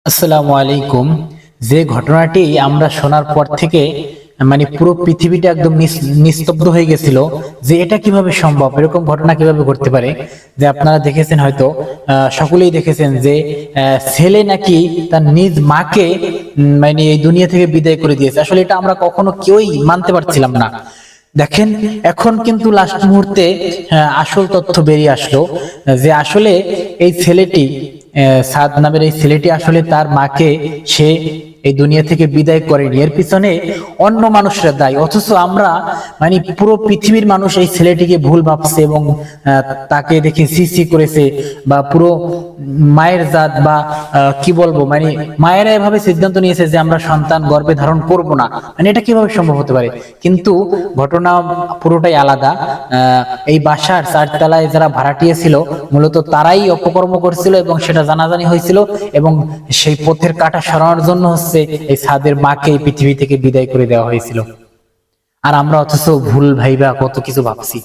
আসসালামু আলাইকুম। যে ঘটনাটি আমরা শোনার পর থেকে মানে পুরো পৃথিবীটা একদম নিস্তব্ধ হয়ে গেছিল যে এটা কিভাবে সম্ভব, এরকম ঘটনা কিভাবে ঘটতে পারে। যে আপনারা দেখেছেন হয়তো, সকলেই দেখেছেন যে ছেলে নাকি তার নিজ মাকে মানে এই দুনিয়া থেকে বিদায় করে দিয়েছে। আসলে এটা আমরা কখনো কেউই মানতে পারছিলাম না। দেখেন, এখন কিন্তু লাস্ট মুহূর্তে আসল তথ্য বেরিয়ে আসলো যে আসলে এই ছেলেটি, সাদ নামের এই ছেলেটি আসলে তার মাকে সে এই দুনিয়া থেকে বিদায় করেনি। এর পিছনে অন্য মানুষরা দায়ী, অথচ আমরা মানে পুরো পৃথিবীর মানুষ এই ছেলেটিকে ভুল ভাবছে এবং তাকে দেখে সি করেছে। বা পুরো মায়ের জাত বা কি বলবো, মানে মায়েরা এভাবে সিদ্ধান্ত নিয়েছে যে আমরা সন্তান গর্ভে ধারণ করব না। মানে এটা কিভাবে সম্ভব হতে পারে? কিন্তু ঘটনা পুরোটাই আলাদা। এই বাসার চারতলায় যারা ভাড়াটিয়া ছিল মূলত তারাই অপকর্ম করছিল এবং সেটা জানাজানি হয়েছিল, এবং সেই পথের কাঁটা সরানোর জন্য হচ্ছে এই সাদের মাকে এই পৃথিবী থেকে বিদায় করে দেওয়া হয়েছিল। আর আমরা অথচ ভুল ভাইবা কত কিছু ভাবছি।